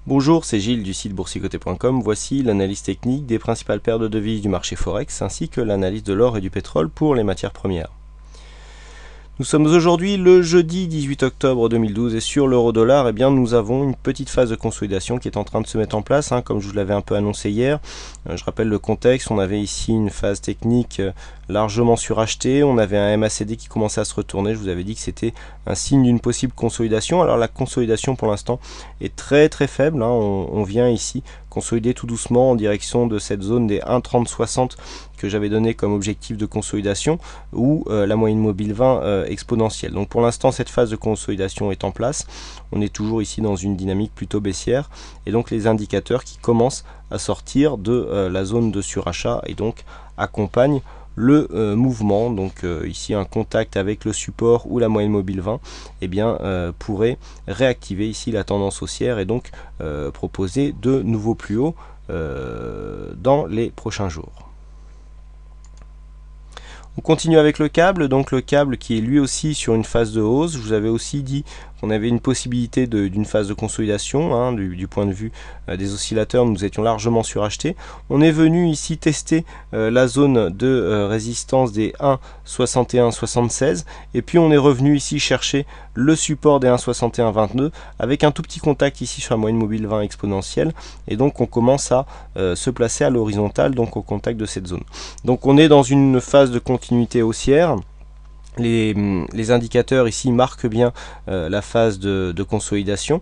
Bonjour, c'est Gilles du site boursicoté.com. Voici l'analyse technique des principales paires de devises du marché Forex ainsi que l'analyse de l'or et du pétrole pour les matières premières. Nous sommes aujourd'hui le jeudi 18 octobre 2012 et sur l'euro-dollar, eh bien, nous avons une petite phase de consolidation qui est en train de se mettre en place, comme je vous l'avais un peu annoncé hier. Je rappelle le contexte, on avait ici une phase technique largement surachetée, on avait un MACD qui commençait à se retourner, je vous avais dit que c'était un signe d'une possible consolidation. Alors la consolidation pour l'instant est très faible, on vient ici consolider tout doucement en direction de cette zone des 1,3060 que j'avais donné comme objectif de consolidation ou la moyenne mobile 20 exponentielle. Donc pour l'instant cette phase de consolidation est en place, on est toujours ici dans une dynamique plutôt baissière et donc les indicateurs qui commencent à sortir de la zone de surachat et donc accompagnent le mouvement. Donc ici un contact avec le support ou la moyenne mobile 20 pourrait réactiver ici la tendance haussière et donc proposer de nouveaux plus hauts dans les prochains jours. On continue avec le câble, donc le câble qui est lui aussi sur une phase de hausse. Je vous avais aussi dit qu'on avait une possibilité d'une phase de consolidation, du point de vue des oscillateurs, nous étions largement surachetés. On est venu ici tester la zone de résistance des 1,6176 et puis on est revenu ici chercher le support des 1,6122 avec un tout petit contact ici sur la moyenne mobile 20 exponentielle et donc on commence à se placer à l'horizontale, donc au contact de cette zone. Donc on est dans une phase de continuité haussière. Les indicateurs ici marquent bien la phase de consolidation,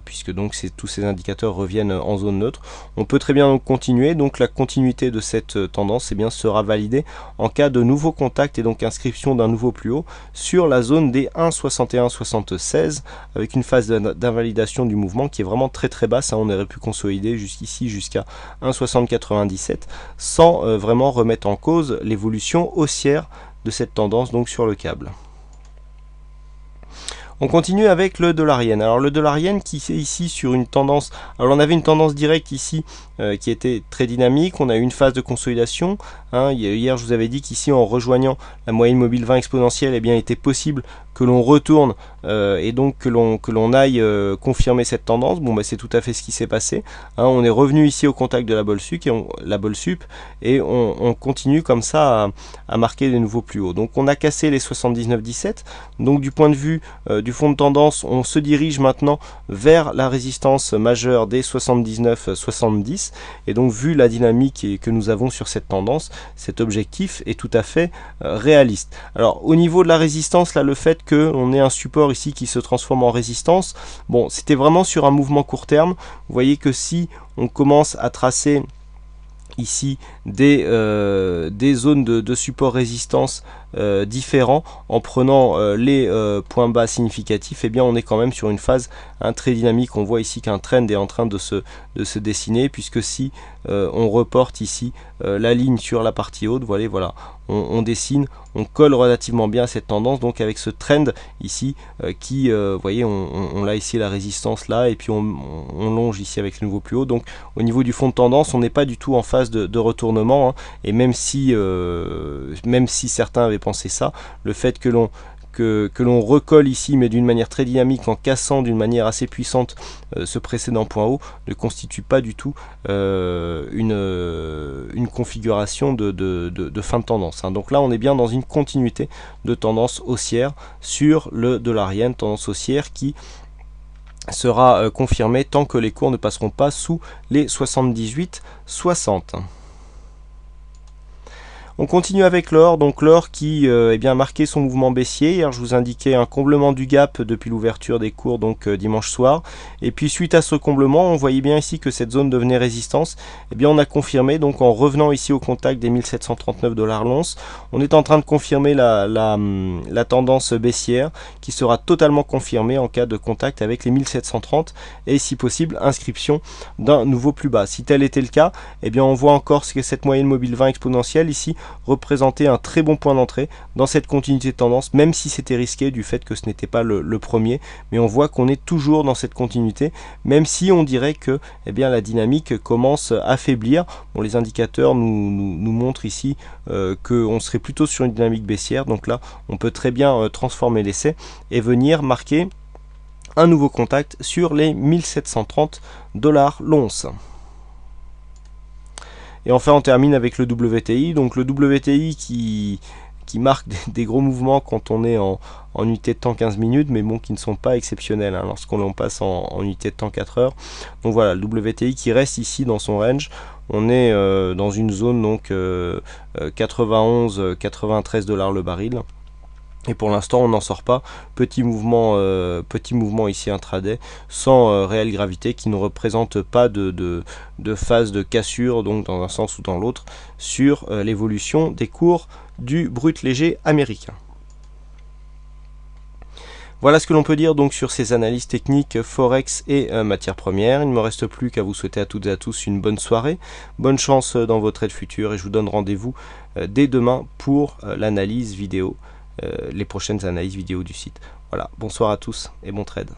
puisque donc tous ces indicateurs reviennent en zone neutre. On peut très bien donc continuer, donc la continuité de cette tendance sera validée en cas de nouveau contact et donc inscription d'un nouveau plus haut sur la zone des 1,6176 avec une phase d'invalidation du mouvement qui est vraiment très basse. On aurait pu consolider jusqu'ici jusqu'à 1,6097 sans vraiment remettre en cause l'évolution haussière de cette tendance donc sur le câble. On continue avec le dollar yen. Alors le dollar yen qui est ici sur une tendance, alors on avait une tendance directe ici qui était très dynamique, on a eu une phase de consolidation. Hier je vous avais dit qu'ici en rejoignant la moyenne mobile 20 exponentielle, il était possible que l'on retourne et donc que l'on aille confirmer cette tendance. C'est tout à fait ce qui s'est passé. On est revenu ici au contact de la bolle sup et on continue comme ça à marquer des nouveaux plus hauts. Donc on a cassé les 79,17. Donc du point de vue du fond de tendance, on se dirige maintenant vers la résistance majeure des 79,70 et donc vu la dynamique que nous avons sur cette tendance, cet objectif est tout à fait réaliste. Alors au niveau de la résistance, là le fait qu'on ait un support ici qui se transforme en résistance, c'était vraiment sur un mouvement court terme. Vous voyez que si on commence à tracer ici des zones de support résistance différents en prenant les points bas significatifs, on est quand même sur une phase très dynamique. On voit ici qu'un trend est en train de se dessiner, puisque si on reporte ici la ligne sur la partie haute, voilà, on dessine, on colle relativement bien à cette tendance, donc avec ce trend ici qui, voyez, on a ici la résistance là, et puis on longe ici avec le nouveau plus haut. Donc au niveau du fond de tendance, on n'est pas du tout en phase de retournement, et même si certains avaient pensé ça, le fait que l'on recolle ici, mais d'une manière très dynamique, en cassant d'une manière assez puissante ce précédent point haut, ne constitue pas du tout une configuration de fin de tendance. Donc là, on est bien dans une continuité de tendance haussière sur le dollar yen, tendance haussière qui sera confirmée tant que les cours ne passeront pas sous les 78,60. On continue avec l'or, donc l'or qui a marqué son mouvement baissier. Hier je vous indiquais un comblement du gap depuis l'ouverture des cours, donc dimanche soir, et puis suite à ce comblement on voyait bien ici que cette zone devenait résistance. On a confirmé, donc en revenant ici au contact des 1739 $ l'once, on est en train de confirmer la tendance baissière qui sera totalement confirmée en cas de contact avec les 1730 et si possible inscription d'un nouveau plus bas. Si tel était le cas, on voit encore que cette moyenne mobile 20 exponentielle ici représenter un très bon point d'entrée dans cette continuité de tendance, même si c'était risqué du fait que ce n'était pas le premier, mais on voit qu'on est toujours dans cette continuité, même si on dirait que la dynamique commence à faiblir. Les indicateurs nous montrent ici qu'on serait plutôt sur une dynamique baissière, donc là on peut très bien transformer l'essai et venir marquer un nouveau contact sur les 1730 $ l'once. Et enfin on termine avec le WTI, donc le WTI qui marque des gros mouvements quand on est en unité de temps 15 minutes, mais bon, qui ne sont pas exceptionnels hein, lorsqu'on passe en unité de temps 4 heures. Donc voilà, le WTI qui reste ici dans son range. On est dans une zone donc 91-93 $ le baril. Et pour l'instant on n'en sort pas. Petit mouvement ici intraday sans réelle gravité, qui ne représente pas de phase de cassure, donc dans un sens ou dans l'autre, sur l'évolution des cours du brut léger américain. Voilà ce que l'on peut dire donc sur ces analyses techniques Forex et matières premières. Il ne me reste plus qu'à vous souhaiter à toutes et à tous une bonne soirée, bonne chance dans vos trades futurs, et je vous donne rendez-vous dès demain pour l'analyse vidéo, les prochaines analyses vidéo du site. Voilà, bonsoir à tous et bon trade.